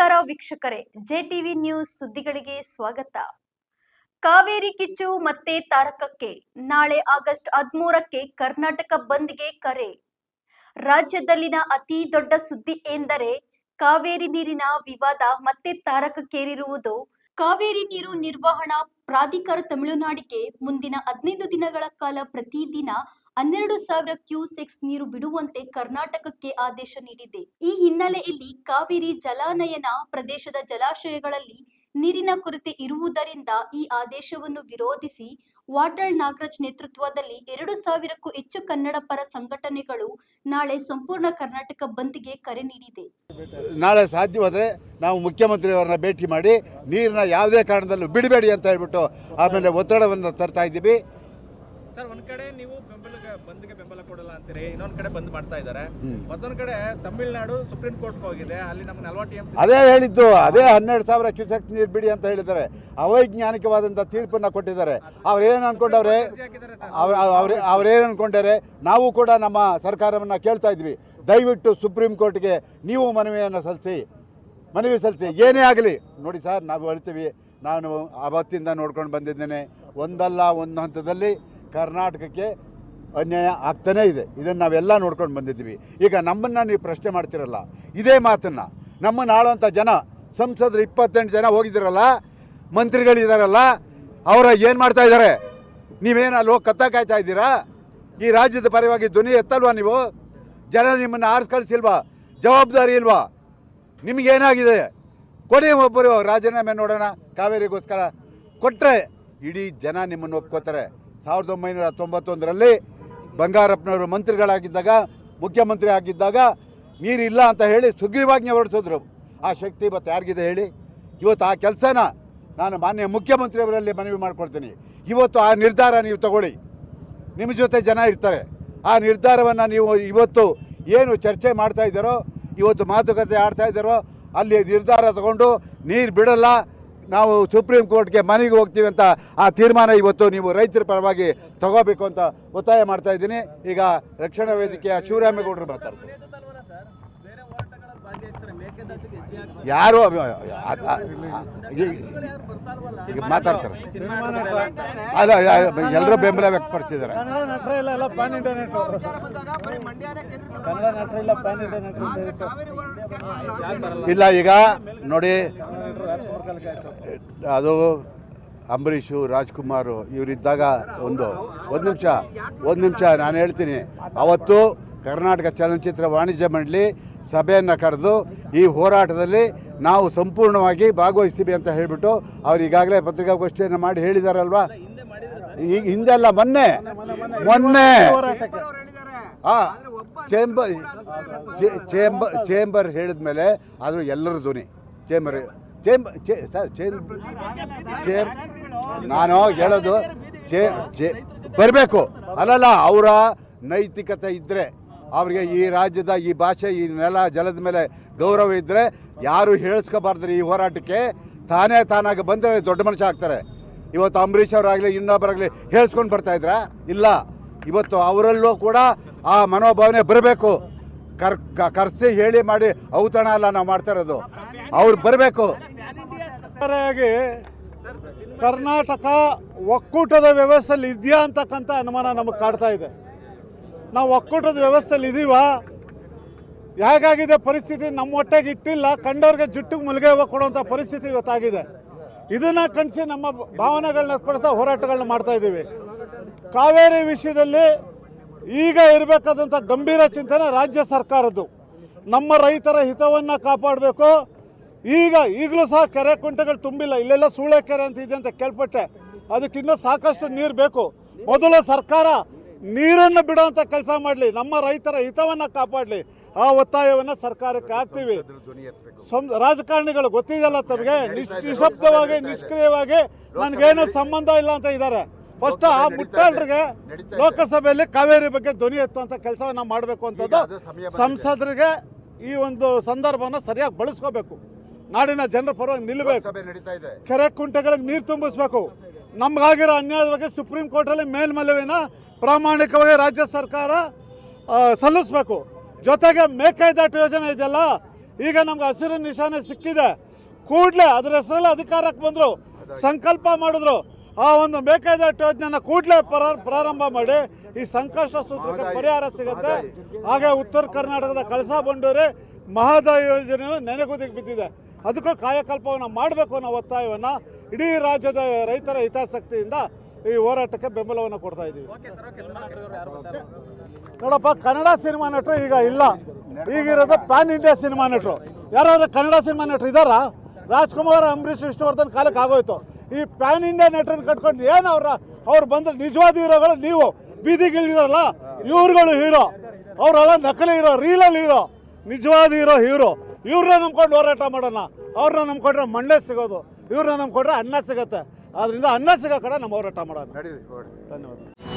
ನಮಸ್ಕಾರ ವೀಕ್ಷಕರೇ, JTV news ಸುದ್ದಿಗಳಿಗೆ ಸ್ವಾಗತ. ಕಾವೇರಿ ಕಿಚ್ಚು ಮತ್ತೆ ತಾರಕಕ್ಕೆ. ನಾಳೆ ಆಗಸ್ಟ್ 13ಕ್ಕೆ ಕರ್ನಾಟಕ ಬಂದ್ಗೆ ಕರೆ. ರಾಜ್ಯದಲ್ಲಿನ ಅತಿ ದೊಡ್ಡ ಸುದ್ದಿ ಎಂದರೆ ಕಾವೇರಿ ನೀರಿನ ವಿವಾದ ಮತ್ತೆ ತಾರಕಕ್ಕೇರಿರುವುದು. ಕಾವೇರಿ ನೀರು ನಿರ್ವಹಣಾ ಪ್ರಾಧಿಕಾರ ತಮಿಳುನಾಡಿಗೆ ಮುಂದಿನ 15 ದಿನಗಳ ಕಾಲ ಪ್ರತಿದಿನ 12,000 ಕ್ಯೂಸೆಕ್ಸ್ ನೀರು ಬಿಡುವಂತೆ ಕರ್ನಾಟಕಕ್ಕೆ ಆದೇಶ ನೀಡಿದೆ. ಈ ಹಿನ್ನೆಲೆಯಲ್ಲಿ ಕಾವೇರಿ ಜಲಾನಯನ ಪ್ರದೇಶದ ಜಲಾಶಯಗಳಲ್ಲಿ ನೀರಿನ ಕೊರತೆ ಇರುವುದರಿಂದ ಈ ಆದೇಶವನ್ನು ವಿರೋಧಿಸಿ ವಾಟಾಳ್ ನಾಗರಾಜ್ ನೇತೃತ್ವದಲ್ಲಿ 2,000ಕ್ಕೂ ಹೆಚ್ಚು ಕನ್ನಡ ಪರ ಸಂಘಟನೆಗಳು ನಾಳೆ ಸಂಪೂರ್ಣ ಕರ್ನಾಟಕ ಬಂದ್ಗೆ ಕರೆ ನೀಡಿದೆ. ನಾಳೆ ಸಾಧ್ಯವಾದರೆ ನಾವು ಮುಖ್ಯಮಂತ್ರಿಯವರನ್ನ ಭೇಟಿ ಮಾಡಿ ನೀರನ್ನ ಯಾವುದೇ ಕಾರಣದಲ್ಲೂ ಬಿಡಬೇಡಿ ಅಂತ ಹೇಳ್ಬಿಟ್ಟು ಆಮೇಲೆ ಒತ್ತಡವನ್ನು ತರ್ತಾ ಇದ್ದೀವಿ. ಸರ್, ಒಂದ್ ಕಡೆ ನೀವು ಬಂದ್ಗೆ ಬೆಂಬಲ ಕೊಡಲ್ಲ ಅಂತೀರಿ, ಇನ್ನೊಂದ್ ಕಡೆ ಬಂದ್ ಮಾಡ್ತಾ ಇದ್ದಾರೆ. ಮತ್ತೊಂದ್ ಕಡೆ ತಮಿಳುನಾಡು ಸುಪ್ರೀಂ ಕೋರ್ಟ್ ಹೋಗಿದೆ, ಅಲ್ಲಿ ನಮ್ಗೆ 40 TMC ಅದೇ ಹೇಳಿದ್ದು, ಅದೇ 12,000 ಕ್ಯೂಸೆಕ್ ನೀರು ಬಿಡಿ ಅಂತ ಹೇಳಿದ್ದಾರೆ. ಅವೈಜ್ಞಾನಿಕವಾದಂಥ ತೀರ್ಪನ್ನು ಕೊಟ್ಟಿದ್ದಾರೆ. ಅವ್ರೇನು ಅನ್ಕೊಂಡವ್ರೆ, ಅವ್ರೇನು ಅನ್ಕೊಂಡಾರೆ, ನಾವು ಕೂಡ ನಮ್ಮ ಸರ್ಕಾರವನ್ನು ಕೇಳ್ತಾ ಇದ್ವಿ, ದಯವಿಟ್ಟು ಸುಪ್ರೀಂ ಕೋರ್ಟ್ಗೆ ನೀವು ಮನವಿ ಸಲ್ಲಿಸಿ ಏನೇ ಆಗಲಿ. ನೋಡಿ ಸರ್, ನಾವು ಹೇಳ್ತೀವಿ, ನಾನು ಆವತ್ತಿಂದ ನೋಡ್ಕೊಂಡು ಬಂದಿದ್ದೇನೆ, ಒಂದಲ್ಲ ಒಂದು ಹಂತದಲ್ಲಿ ಕರ್ನಾಟಕಕ್ಕೆ ಅನ್ಯಾಯ ಆಗ್ತಾನೇ ಇದೆ. ಇದನ್ನು ನಾವೆಲ್ಲ ನೋಡ್ಕೊಂಡು ಬಂದಿದ್ದೀವಿ. ಈಗ ನಮ್ಮನ್ನು ನೀವು ಪ್ರಶ್ನೆ ಮಾಡ್ತಿರಲ್ಲ, ಇದೇ ಮಾತನ್ನು ನಮ್ಮನ್ನು ಆಳುವಂಥ ಜನ, ಸಂಸದರು 28 ಜನ ಹೋಗಿದ್ದೀರಲ್ಲ, ಮಂತ್ರಿಗಳಿದ್ದಾರಲ್ಲ, ಅವರ ಏನು ಮಾಡ್ತಾ ಇದ್ದಾರೆ? ನೀವೇನು ಅಲ್ಲಿ ಹೋಗಿ ಕತ್ತ ಕಾಯ್ತಾ ಇದ್ದೀರಾ? ಈ ರಾಜ್ಯದ ಪರವಾಗಿ ಧ್ವನಿ ಎತ್ತಲ್ವಾ ನೀವು? ಜನ ನಿಮ್ಮನ್ನು ಆರಿಸಿ ಕಳಿಸಿಲ್ವಾ? ಜವಾಬ್ದಾರಿ ಇಲ್ವಾ? ನಿಮಗೇನಾಗಿದೆ? ಕೊಡಿ ಒಬ್ಬರು ರಾಜೀನಾಮೆ ನೋಡೋಣ ಕಾವೇರಿಗೋಸ್ಕರ ಕೊಟ್ಟರೆ ಇಡೀ ಜನ ನಿಮ್ಮನ್ನು ಒಪ್ಕೋತಾರೆ. 1991ರಲ್ಲಿ ಬಂಗಾರಪ್ಪನವರು ಮಂತ್ರಿಗಳಾಗಿದ್ದಾಗ, ಮುಖ್ಯಮಂತ್ರಿ ಆಗಿದ್ದಾಗ ನೀರಿಲ್ಲ ಅಂತ ಹೇಳಿ ಸುಗ್ರೀವಾಜ್ಞೆ ಹೊರಡಿಸಿದ್ರು. ಆ ಶಕ್ತಿ ಇವತ್ತು ಯಾರಿಗಿದೆ ಹೇಳಿ? ಇವತ್ತು ಆ ಕೆಲಸನ ನಾನು ಮಾನ್ಯ ಮುಖ್ಯಮಂತ್ರಿಯವರಲ್ಲಿ ಮನವಿ ಮಾಡ್ಕೊಳ್ತೀನಿ. ಇವತ್ತು ಆ ನಿರ್ಧಾರ ನೀವು ತಗೊಳ್ಳಿ, ನಿಮ್ಮ ಜೊತೆ ಜನ ಇರ್ತಾರೆ. ಆ ನಿರ್ಧಾರವನ್ನು ನೀವು ಇವತ್ತು ಏನು ಚರ್ಚೆ ಮಾಡ್ತಾ ಇದ್ದಾರೋ, ಇವತ್ತು ಮಾತುಕತೆ ಆಡ್ತಾ ಇದ್ದಾರೋ, ಅಲ್ಲಿ ನಿರ್ಧಾರ ತಗೊಂಡು ನೀರು ಬಿಡಲ್ಲ, ನಾವು ಸುಪ್ರೀಂ ಕೋರ್ಟ್ಗೆ ಮನೆಗೆ ಹೋಗ್ತೀವಿ ಅಂತ ಆ ತೀರ್ಮಾನ ಇವತ್ತು ನೀವು ರೈತರ ಪರವಾಗಿ ತಗೋಬೇಕು ಅಂತ ಒತ್ತಾಯ ಮಾಡ್ತಾ ಇದ್ದೀನಿ. ಈಗ ರಕ್ಷಣಾ ವೇದಿಕೆಯ ಶಿವರಾಮೇಗೌಡರು ಮಾತಾಡ್ತಾರೆ. ಯಾರು ಈಗ ಮಾತಾಡ್ತಾರೆ? ಅಲ್ಲ, ಎಲ್ಲರೂ ಬೆಂಬಲ ವ್ಯಕ್ತಪಡಿಸಿದ್ದಾರೆ. ಇಲ್ಲ, ಈಗ ನೋಡಿ, ಅದು ಅಂಬರೀಷು, ರಾಜ್ಕುಮಾರು ಇವರಿದ್ದಾಗ ಒಂದು ನಿಮಿಷ ನಾನು ಹೇಳ್ತೀನಿ. ಅವತ್ತು ಕರ್ನಾಟಕ ಚಲನಚಿತ್ರ ವಾಣಿಜ್ಯ ಮಂಡಳಿ ಸಭೆಯನ್ನು ಕರೆದು ಈ ಹೋರಾಟದಲ್ಲಿ ನಾವು ಸಂಪೂರ್ಣವಾಗಿ ಭಾಗವಹಿಸ್ತೀವಿ ಅಂತ ಹೇಳಿಬಿಟ್ಟು ಅವ್ರು ಈಗಾಗಲೇ ಪತ್ರಿಕಾಗೋಷ್ಠಿಯನ್ನು ಮಾಡಿ ಹೇಳಿದಾರಲ್ವಾ? ಈಗ ಹಿಂದೆ ಅಲ್ಲ, ಮೊನ್ನೆ ಚೇಂಬರ್ ಹೇಳಿದ ಮೇಲೆ ಆದರೂ ಎಲ್ಲರ ಧ್ವನಿ ನಾನು ಹೇಳೋದು ಬರಬೇಕು. ಅಲ್ಲಲ್ಲ, ಅವರ ನೈತಿಕತೆ ಇದ್ದರೆ, ಅವ್ರಿಗೆ ಈ ರಾಜ್ಯದ, ಈ ಭಾಷೆ, ಈ ನೆಲ ಜಲದ ಮೇಲೆ ಗೌರವ ಇದ್ದರೆ ಯಾರು ಹೇಳಿಸ್ಕೋಬಾರ್ದ್ರಿ. ಈ ಹೋರಾಟಕ್ಕೆ ತಾನಾಗಿ ಬಂದರೆ ದೊಡ್ಡ ಮನುಷ್ಯ ಆಗ್ತಾರೆ. ಇವತ್ತು ಅಂಬರೀಷ್ ಅವರಾಗಲಿ ಇನ್ನೊಬ್ಬರಾಗಲಿ ಹೇಳಿಸ್ಕೊಂಡು ಬರ್ತಾ ಇದ್ರ? ಇಲ್ಲ, ಇವತ್ತು ಅವರಲ್ಲೂ ಕೂಡ ಆ ಮನೋಭಾವನೆ ಬರಬೇಕು. ಕರ್ಸಿ ಹೇಳಿ ಮಾಡಿ ಔತಣ ಅಲ್ಲ ನಾವು ಮಾಡ್ತಾ ಇರೋದು, ಅವ್ರು ಬರಬೇಕು. ಕರ್ನಾಟಕ ಒಕ್ಕೂಟದ ವ್ಯವಸ್ಥೆಯಲ್ಲಿ ಇದೆಯಾ ಅಂತಕ್ಕಂಥ ಅನುಮಾನ ನಮಗೆ ಕಾಡ್ತಾ ಇದೆ. ನಾವು ಒಕ್ಕೂಟದ ವ್ಯವಸ್ಥೆಯಲ್ಲಿ ಇದೀವಾ? ಹೇಗಾಗಿದೆ ಪರಿಸ್ಥಿತಿ? ನಮ್ಮ ಹೊಟ್ಟೆಗೆ ಇಟ್ಟಿಲ್ಲ, ಕಂಡವ್ರಿಗೆ ಜುಟ್ಟಿಗೆ ಮುಲಿಗೆ ಕೊಡುವಂಥ ಪರಿಸ್ಥಿತಿ ಇವತ್ತಾಗಿದೆ. ಇದನ್ನು ಕಣಿಸಿ ನಮ್ಮ ಭಾವನೆಗಳನ್ನ ವ್ಯಕ್ತಪಡಿಸ್ತಾ ಹೋರಾಟಗಳನ್ನ ಮಾಡ್ತಾ ಇದ್ದೀವಿ. ಕಾವೇರಿ ವಿಷಯದಲ್ಲಿ ಈಗ ಇರಬೇಕಾದಂಥ ಗಂಭೀರ ಚಿಂತನೆ ರಾಜ್ಯ ಸರ್ಕಾರದ್ದು. ನಮ್ಮ ರೈತರ ಹಿತವನ್ನು ಕಾಪಾಡಬೇಕು. ಈಗಲೂ ಸಹ ಕೆರೆ ಕುಂಟೆಗಳು ತುಂಬಿಲ್ಲ, ಇಲ್ಲೆಲ್ಲ ಸೂಳೆ ಕೆರೆ ಅಂತ ಇದೆ ಅಂತ ಕೇಳ್ಪಟ್ಟೆ. ಅದಕ್ಕಿನ್ನೂ ಸಾಕಷ್ಟು ನೀರು ಬೇಕು. ಮೊದಲು ಸರ್ಕಾರ ನೀರನ್ನು ಬಿಡುವಂಥ ಕೆಲಸ ಮಾಡಲಿ, ನಮ್ಮ ರೈತರ ಹಿತವನ್ನು ಕಾಪಾಡಲಿ. ಆ ಒತ್ತಾಯವನ್ನು ಸರ್ಕಾರಕ್ಕೆ ಹಾಕ್ತೀವಿ. ರಾಜಕಾರಣಿಗಳು ಗೊತ್ತಿದೆಯಲ್ಲ ತಮಗೆ, ನಿಶಬ್ದವಾಗಿ ನಿಷ್ಕ್ರಿಯವಾಗಿ ನನಗೇನು ಸಂಬಂಧ ಇಲ್ಲ ಅಂತ ಇದ್ದಾರೆ. ಫಸ್ಟ್ ಆ ಮುಟ್ಟಾಳ್ರಿಗೆ ಲೋಕಸಭೆಯಲ್ಲಿ ಕಾವೇರಿ ಬಗ್ಗೆ ಧ್ವನಿ ಎತ್ತುವಂಥ ಕೆಲಸವನ್ನು ಮಾಡಬೇಕು ಅಂತದ್ದು ಸಂಸದರಿಗೆ ಈ ಒಂದು ಸಂದರ್ಭವನ್ನು ಸರಿಯಾಗಿ ಬಳಸ್ಕೋಬೇಕು. ನಾಡಿನ ಜನರ ಪರವಾಗಿ ನಿಲ್ಲಬೇಕು. ಕೆರೆ ಕುಂಟೆಗಳಿಗೆ ನೀರು ತುಂಬಿಸ್ಬೇಕು. ನಮಗಾಗಿರೋ ಅನ್ಯಾಯದ ಬಗ್ಗೆ ಸುಪ್ರೀಂ ಕೋರ್ಟಲ್ಲಿ ಮೇಲ್ಮನವಿನ ಪ್ರಾಮಾಣಿಕವಾಗಿ ರಾಜ್ಯ ಸರ್ಕಾರ ಸಲ್ಲಿಸಬೇಕು. ಜೊತೆಗೆ ಮೇಕೆದಾಟು ಯೋಜನೆ ಇದೆಯಲ್ಲ, ಈಗ ನಮ್ಗೆ ಹಸಿರು ನಿಶಾನೆ ಸಿಕ್ಕಿದೆ. ಕೂಡಲೇ ಅದರ ಹೆಸರಲ್ಲಿ ಅಧಿಕಾರಕ್ಕೆ ಬಂದರು, ಸಂಕಲ್ಪ ಮಾಡಿದ್ರು. ಆ ಒಂದು ಮೇಕೆದಾಟು ಯೋಜನೆನ ಕೂಡಲೇ ಪ್ರಾರಂಭ ಮಾಡಿ ಈ ಸಂಕಷ್ಟ ಸೂತ್ರಕ್ಕೆ ಪರಿಹಾರ ಸಿಗುತ್ತೆ. ಹಾಗೆ ಉತ್ತರ ಕರ್ನಾಟಕದ ಕಳಸಾ ಬಂಡೂರಿ ಮಹದಾಯಿ ಯೋಜನೆಯು ನೆನೆಗುದಿಗೆ ಬಿದ್ದಿದೆ. ಅದಕ್ಕೂ ಕಾಯಕಲ್ಪವನ್ನು ಮಾಡಬೇಕು ಅನ್ನೋ ಒತ್ತಾಯವನ್ನು ಇಡೀ ರಾಜ್ಯದ ರೈತರ ಹಿತಾಸಕ್ತಿಯಿಂದ ಈ ಹೋರಾಟಕ್ಕೆ ಬೆಂಬಲವನ್ನು ಕೊಡ್ತಾ ಇದ್ದೀವಿ. ನೋಡಪ್ಪ, ಕನ್ನಡ ಸಿನಿಮಾ ನಟರು ಈಗ ಇಲ್ಲ, ಈಗಿರೋದು ಪ್ಯಾನ್ ಇಂಡಿಯಾ ಸಿನಿಮಾ ನಟರು. ಯಾರಾದ್ರೂ ಕನ್ನಡ ಸಿನಿಮಾ ನಟರು ಇದ್ದಾರಾ? ರಾಜ್ಕುಮಾರ್, ಅಂಬರೀಷ್, ವಿಷ್ಣುವರ್ಧನ್ ಕಾಲಕ್ಕೆ ಆಗೋಯ್ತು. ಈ ಪ್ಯಾನ್ ಇಂಡಿಯಾ ನಟರನ್ನ ಕಟ್ಕೊಂಡು ಏನು ಅವ್ರು ಬಂದ್ರೆ ನಿಜವಾದ ಹೀರೋಗಳು ನೀವು ಬೀದಿಗಿಳಿದಾರಲ್ಲ, ಇವ್ರುಗಳು ಹೀರೋ, ಅವರೆಲ್ಲ ನಕಲಿ ಹೀರೋ, ರೀಲಲ್ಲಿ ಹೀರೋ. ನಿಜವಾದ ಹೀರೋ ಇವ್ರನ್ನ ನಂಬ್ಕೊಂಡು ಹೋರಾಟ ಮಾಡೋಣ. ಅವ್ರನ್ನ ನಂಬ್ಕೊಂಡ್ರೆ ಮಂಡ್ಯ ಸಿಗೋದು, ಇವ್ರನ್ನ ನಂಬ್ಕೊಂಡ್ರೆ ಅನ್ನ ಸಿಗುತ್ತೆ. ಆದ್ರಿಂದ ಅನ್ನ ಸಿಗೋ ಕಡೆ ನಮ್ಮ ಹೋರಾಟ ಮಾಡೋಣ. ಧನ್ಯವಾದ.